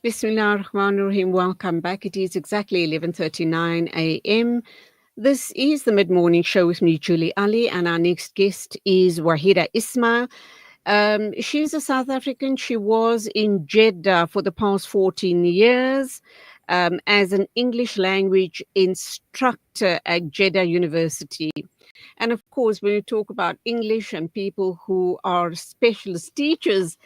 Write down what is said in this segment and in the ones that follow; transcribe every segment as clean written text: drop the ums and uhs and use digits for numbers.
Bismillah ar-Rahman ar-Rahim. Welcome back. It is exactly 11:39 a.m. This is the mid-morning show with me, Julie Ali, and our next guest is Waheeda Ismail. She's a South African. She was in Jeddah for the past 14 years as an English language instructor at Jeddah University. And of course, when you talk about English and people who are specialist teachers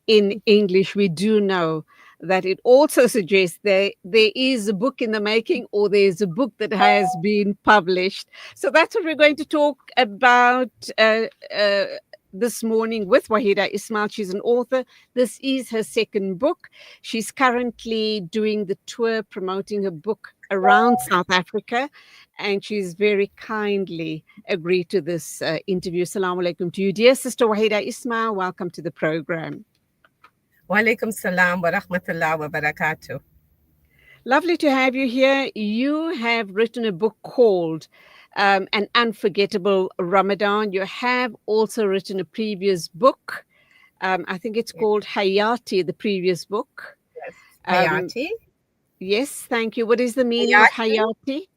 in English, we do know that it also suggests there is a book in the making or there's a book that has been published. So that's what we're going to talk about uh, this morning with Waheeda Ismail. She's an author. This is her second book. She's currently doing the tour promoting her book around South Africa, and she's very kindly agreed to this interview. Assalamu alaikum to you, dear sister Waheeda Ismail. Welcome to the program. Wa alaikum salam wa rahmatullah wa barakatuh. Lovely to have you here. You have written a book called An Unforgettable Ramadan. You have also written a previous book. I think it's called Hayati, the previous book. Yes. Hayati. Yes, thank you. What is the meaning of Hayati?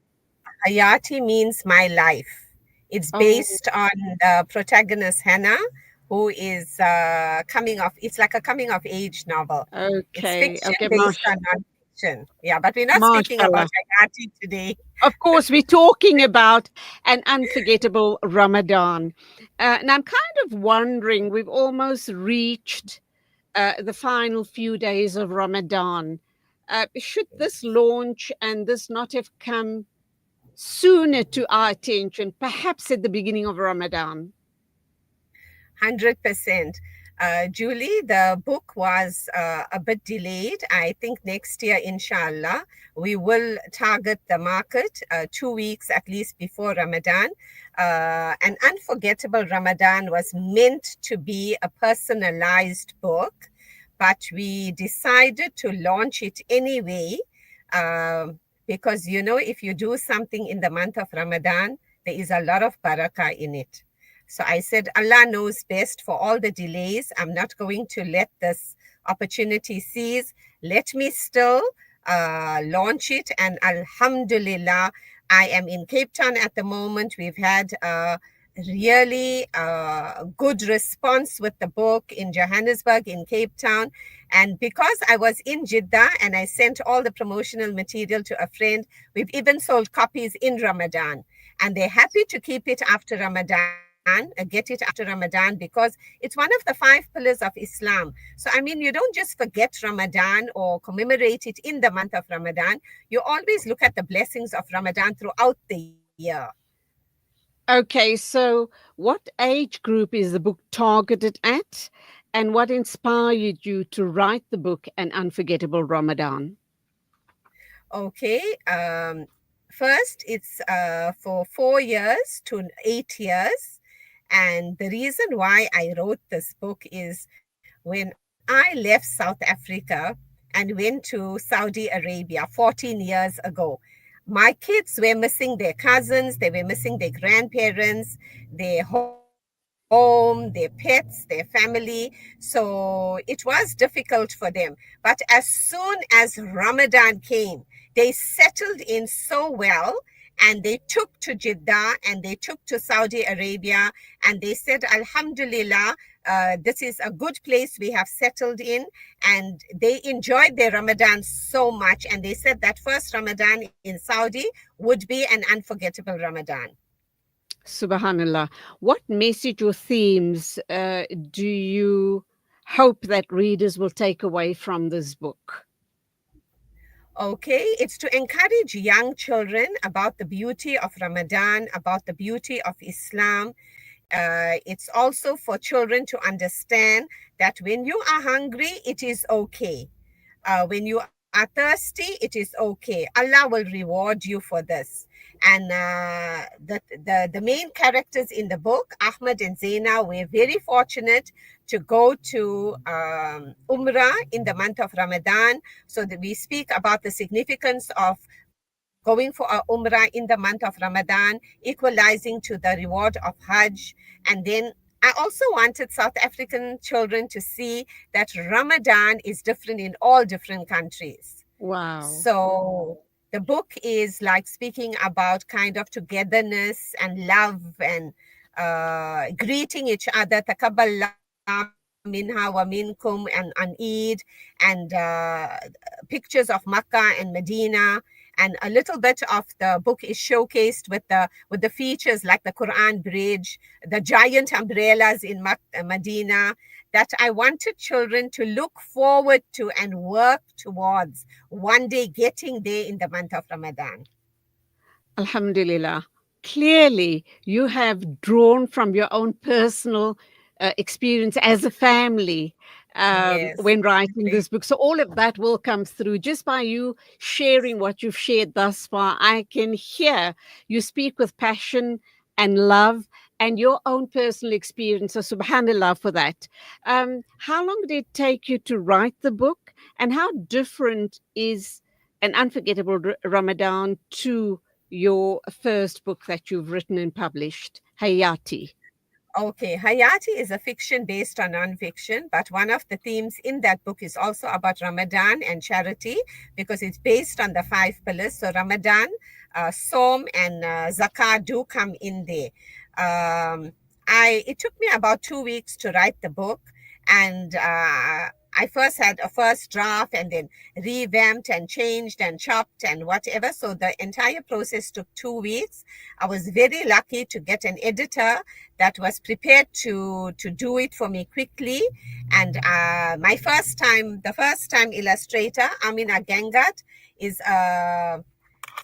Hayati means my life. It's based on the protagonist Hannah, who is coming of. It's like a coming of age novel. Okay. It's fiction based on non-fiction. Yeah, but we're not speaking about Hayati today. Of course, we're talking about An Unforgettable Ramadan. And I'm kind of wondering, we've almost reached the final few days of Ramadan. Should this launch and this not have come sooner to our attention, perhaps at the beginning of Ramadan? 100%. Julie, the book was a bit delayed. I think next year, inshallah, we will target the market 2 weeks at least before Ramadan. An Unforgettable Ramadan was meant to be a personalized book, but we decided to launch it anyway because, you know, if you do something in the month of Ramadan, there is a lot of barakah in it. So I said, Allah knows best for all the delays. I'm not going to let this opportunity cease. Let me still launch it. And Alhamdulillah, I am in Cape Town at the moment. We've had a really good response with the book in Johannesburg, in Cape Town. And because I was in Jeddah and I sent all the promotional material to a friend, we've even sold copies in Ramadan. And they're happy to keep it after Ramadan. Get it after Ramadan because it's one of the 5 pillars of Islam. So, I mean, you don't just forget Ramadan or commemorate it in the month of Ramadan. You always look at the blessings of Ramadan throughout the year. Okay, so what age group is the book targeted at? And what inspired you to write the book An Unforgettable Ramadan? Okay. First, it's for 4 years to 8 years. And the reason why I wrote this book is when I left South Africa and went to Saudi Arabia 14 years ago, my kids were missing their cousins, they were missing their grandparents, their home, their pets, their family. So it was difficult for them. But as soon as Ramadan came, they settled in so well, and they took to Jeddah and they took to Saudi Arabia, and they said, Alhamdulillah, this is a good place we have settled in. And they enjoyed their Ramadan so much. And they said that first Ramadan in Saudi would be an unforgettable Ramadan. Subhanallah. What message or themes do you hope that readers will take away from this book? Okay, it's to encourage young children about the beauty of Ramadan, about the beauty of Islam. It's also for children to understand that when you are hungry, it is okay. When you are thirsty, it is okay. Allah will reward you for this. And the main characters in the book, Ahmed and Zaina, were very fortunate to go to Umrah in the month of Ramadan. So that we speak about the significance of going for a Umrah in the month of Ramadan, equalizing to the reward of Hajj. And then I also wanted South African children to see that Ramadan is different in all different countries. Wow. So the book is like speaking about kind of togetherness and love and greeting each other. Taqabbalallahu minha wa minkum and on Eid and pictures of Makkah and Medina. And a little bit of the book is showcased with the features like the Quran bridge, the giant umbrellas in Medina, that I wanted children to look forward to and work towards one day getting there in the month of Ramadan. Alhamdulillah. Clearly, you have drawn from your own personal experience as a family Yes, when writing definitely. this book. So, all of that will come through just by you sharing what you've shared thus far. I can hear you speak with passion and love and your own personal experience. So, subhanallah for that. How long did it take you to write the book? And how different is an unforgettable Ramadan to your first book that you've written and published, Hayati? Okay, Hayati is a fiction based on nonfiction, but one of the themes in that book is also about Ramadan and charity because it's based on the five pillars. So Ramadan, Som, and Zakah do come in there. It took me about 2 weeks to write the book, and I first had a first draft and then revamped and changed and chopped and whatever. So the entire process took 2 weeks. I was very lucky to get an editor that was prepared to do it for me quickly. And the first time illustrator, Amina Gangat, is a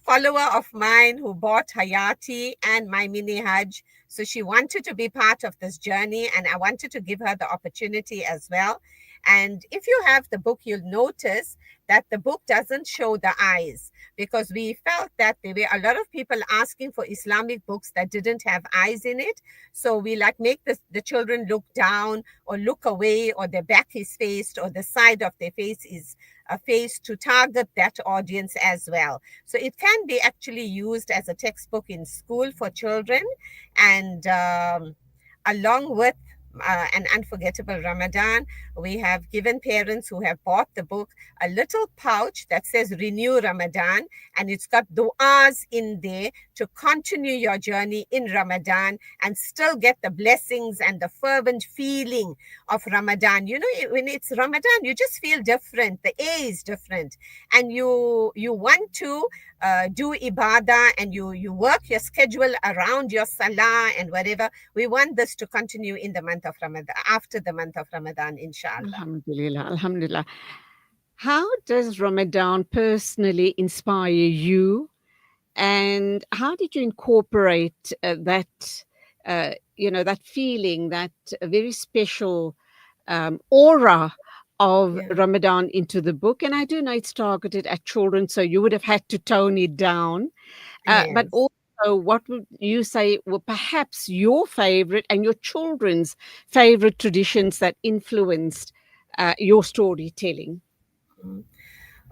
follower of mine who bought Hayati and my mini Hajj. So she wanted to be part of this journey, and I wanted to give her the opportunity as well. And if you have the book, you'll notice that the book doesn't show the eyes because we felt that there were a lot of people asking for Islamic books that didn't have eyes in it. So we like make the children look down or look away, or their back is faced, or the side of their face is a face to target that audience as well. So it can be actually used as a textbook in school for children. And along with an unforgettable Ramadan, we have given parents who have bought the book a little pouch that says Renew Ramadan, and it's got du'as in there to continue your journey in Ramadan and still get the blessings and the fervent feeling of Ramadan. You know, when it's Ramadan, you just feel different. The air is different, and you want to do ibadah, and you work your schedule around your salah and whatever. We want this to continue in the month of Ramadan, after the month of Ramadan, inshallah. Alhamdulillah, Alhamdulillah. How does Ramadan personally inspire you? And how did you incorporate that feeling, that very special aura of Yeah. Ramadan into the book? And I do know it's targeted at children, so you would have had to tone it down. But Yes. also, what would you say were perhaps your favorite and your children's favorite traditions that influenced your storytelling? Mm.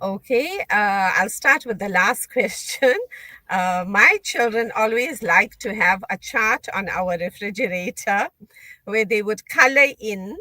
Okay, I'll start with the last question. My children always like to have a chart on our refrigerator where they would color in.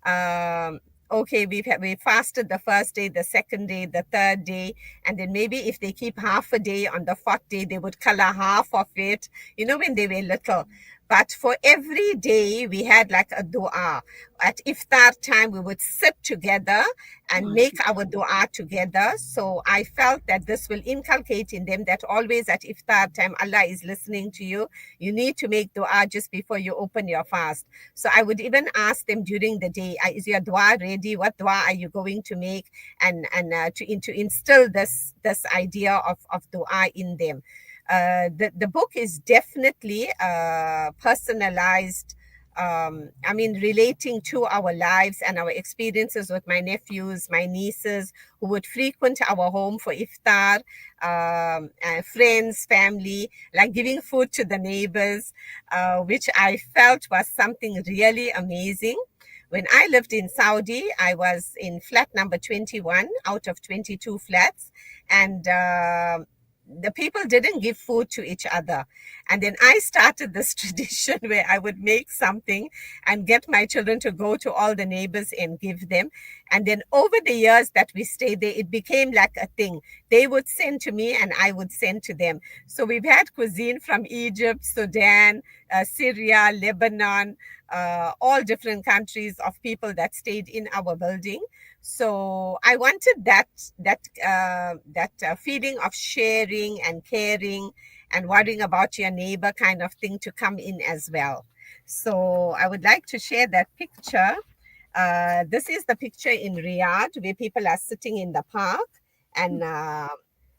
Um, okay, we fasted the first day, the second day, the third day, and then maybe if they keep half a day on the fourth day, they would color half of it. You know, when they were little. But for every day, we had like a dua. At iftar time, we would sit together and make our dua together. So I felt that this will inculcate in them that always at iftar time, Allah is listening to you. You need to make dua just before you open your fast. So I would even ask them during the day, is your dua ready? What dua are you going to make? And to instill this idea of dua in them. The book is definitely personalized, I mean, relating to our lives and our experiences with my nephews, my nieces, who would frequent our home for iftar, friends, family, like giving food to the neighbors, which I felt was something really amazing. When I lived in Saudi, I was in flat number 21 out of 22 flats. And the people didn't give food to each other. And then I started this tradition where I would make something and get my children to go to all the neighbors and give them. And then over the years that we stayed there, it became like a thing. They would send to me and I would send to them. So we've had cuisine from Egypt, Sudan, Syria, Lebanon, all different countries of people that stayed in our building. So I wanted that feeling of sharing and caring and worrying about your neighbor kind of thing to come in as well. So I would like to share that picture. This is the picture in Riyadh where people are sitting in the park and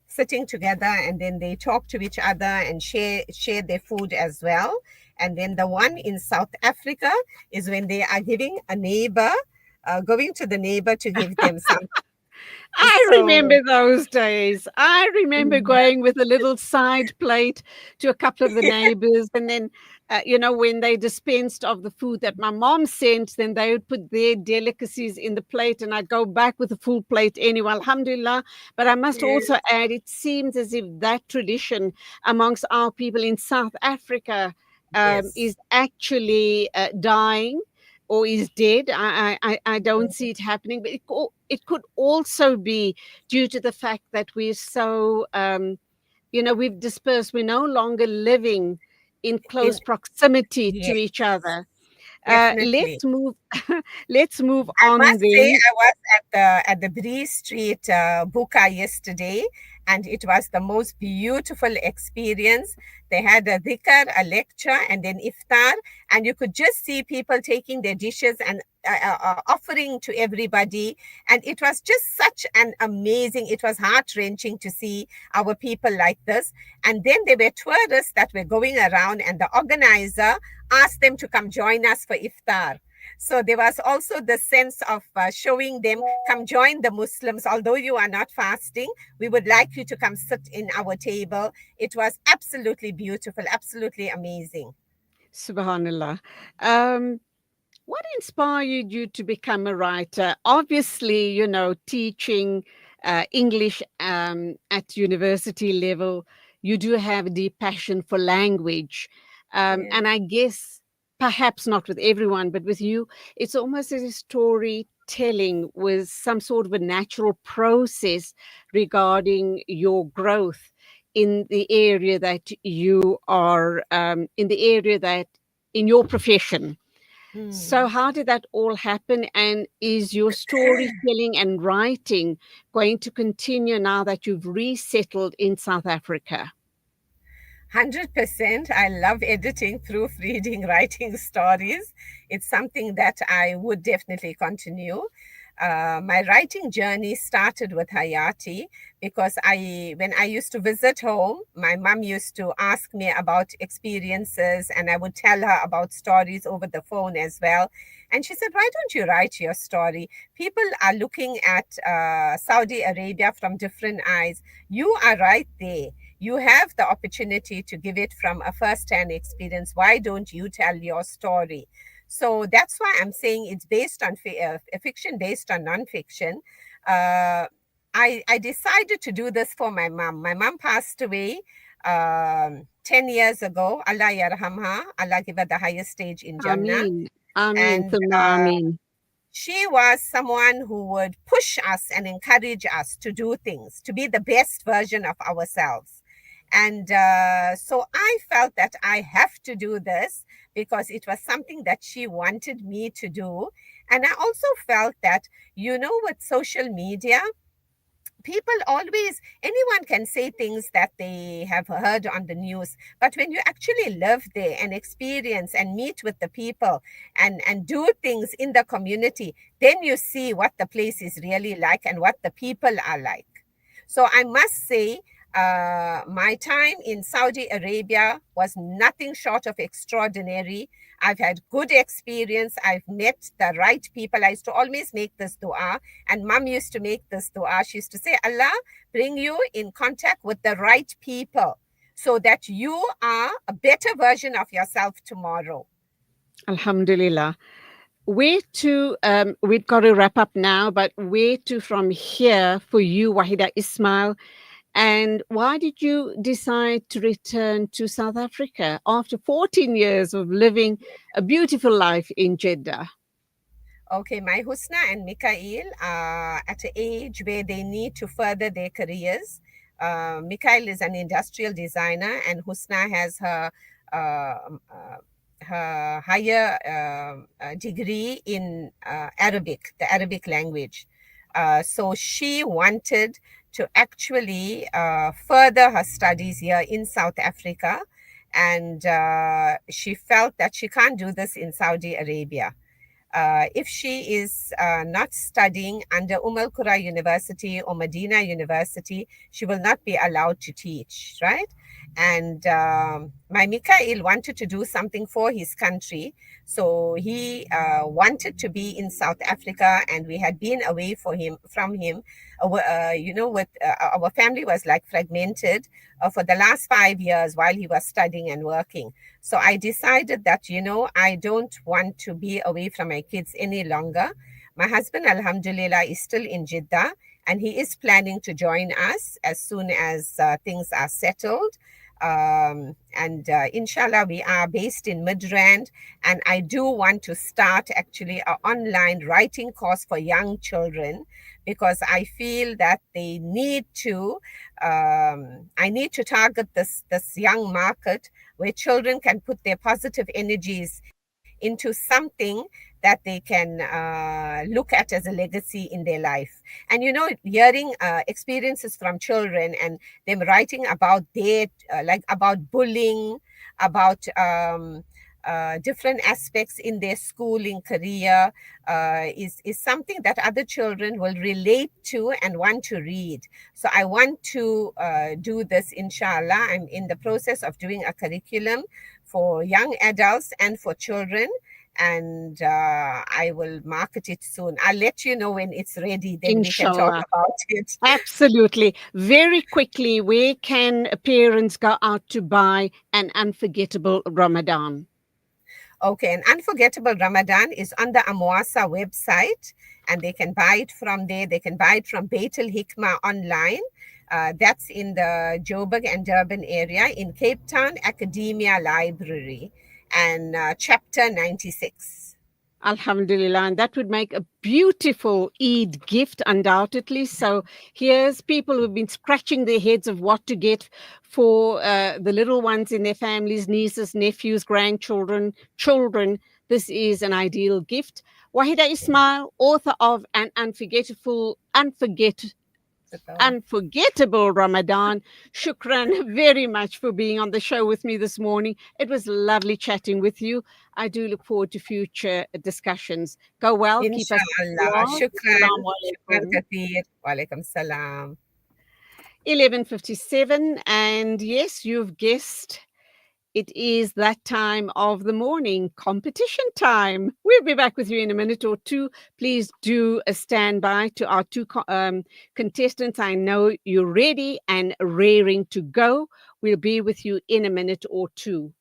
sitting together, and then they talk to each other and share their food as well. And then the one in South Africa is when they are giving a neighbor, going to the neighbor to give them something. I So remember those days. I remember mm, going with a little side plate to a couple of the neighbors, and then, when they dispensed of the food that my mom sent, then they would put their delicacies in the plate, and I'd go back with a full plate anyway, alhamdulillah. But I must yes, also add, it seems as if that tradition amongst our people in South Africa yes, is actually dying or is dead. I don't see it happening, but it could also be due to the fact that we're so, we've dispersed. We're no longer living in in close proximity to yes, each other. definitely. Let's move I on must say, then. I was at the Bree Street Buka yesterday, and it was the most beautiful experience. They had a dhikr, a lecture, and then iftar, and you could just see people taking their dishes and offering to everybody. And it was just such an amazing. It was heart wrenching to see our people like this. And then there were tourists that were going around, and the organizer asked them to come join us for iftar. So there was also the sense of showing them, come join the Muslims. Although you are not fasting, we would like you to come sit in our table. It was absolutely beautiful, absolutely amazing. Subhanallah. Um, What inspired you to become a writer? Obviously, teaching English at university level, you do have a deep passion for language. Yes. And I guess, perhaps not with everyone, but with you, it's almost as a storytelling with some sort of a natural process regarding your growth in the area that you are, in the area that, in your profession. So, Hmm. how did that all happen? And is your storytelling and writing going to continue now that you've resettled in South Africa? 100%. I love editing, proofreading, writing stories. It's something that I would definitely continue. My writing journey started with Hayati because when I used to visit home, my mom used to ask me about experiences and I would tell her about stories over the phone as well. And she said, "Why don't you write your story? People are looking at Saudi Arabia from different eyes. You are right there. You have the opportunity to give it from a first-hand experience. Why don't you tell your story?" So that's why I'm saying it's based on fiction, based on nonfiction. Uh, I decided to do this for my mom. My mom passed away 10 years ago. Allah yarhamha. Allah give her the highest stage in Jannah. Ameen. Ameen. And Thumma ameen. she was someone who would push us and encourage us to do things, to be the best version of ourselves. And so I felt that I have to do this because it was something that she wanted me to do. And I also felt that, with social media, people always, anyone can say things that they have heard on the news, but when you actually live there and experience and meet with the people and do things in the community, then you see what the place is really like and what the people are like. So I must say, my time in Saudi Arabia was nothing short of extraordinary. I've had good experience. I've met the right people. I used to always make this dua, and mom used to make this dua. She used to say, "Allah, bring you in contact with the right people so that you are a better version of yourself tomorrow." Alhamdulillah. We've got to wrap up now, but where to from here for you, Wahida Ismail? And why did you decide to return to South Africa after 14 years of living a beautiful life in Jeddah? Okay, my Husna and Mikhail are at an age where they need to further their careers. Mikhail is an industrial designer, and Husna has her higher degree in Arabic, the Arabic language. So she wanted to actually further her studies here in South Africa, and she felt that she can't do this in Saudi Arabia. If she is not studying under Al Qura University or Medina University, she will not be allowed to teach, right? And my Mikhail wanted to do something for his country. So he wanted to be in South Africa, and we had been away from him. With our family was like fragmented for the last 5 years while he was studying and working. So I decided that, I don't want to be away from my kids any longer. My husband, Alhamdulillah, is still in Jeddah, and he is planning to join us as soon as things are settled. And inshallah, we are based in Midrand, and I do want to start actually an online writing course for young children because I feel that they need to. I need to target this young market where children can put their positive energies into something that they can look at as a legacy in their life. And hearing experiences from children and them writing about their like about bullying, about different aspects in their schooling career is something that other children will relate to and want to read. So I want to do this, inshallah. I'm in the process of doing a curriculum for young adults and for children, and I will market it soon. I'll let you know when it's ready, then we can talk Inshallah. about it. Absolutely. Very quickly, where can parents go out to buy an unforgettable Ramadan? Okay, an Unforgettable Ramadan is on the Amwasa website, and they can buy it from there. They can buy it from Beitul Hikmah online. That's in the Joburg and Durban area in Cape Town Academia Library, and chapter 96. Alhamdulillah. And that would make a beautiful Eid gift, undoubtedly. So here's people who've been scratching their heads of what to get for the little ones in their families, nieces, nephews, grandchildren, children. This is an ideal gift. Waheeda Ismail, author of An Unforgettable Ramadan. Shukran very much for being on the show with me this morning. It was lovely chatting with you. I do look forward to future discussions. Go well. Keep us Inshallah. well. Shukran. Assalamu Shukran alaikum. kathir. Wa alaikum salam. 11:57, and yes, you've guessed it is that time of the morning, competition time. We'll be back with you in a minute or two. Please do a standby to our two contestants. I know you're ready and raring to go. We'll be with you in a minute or two.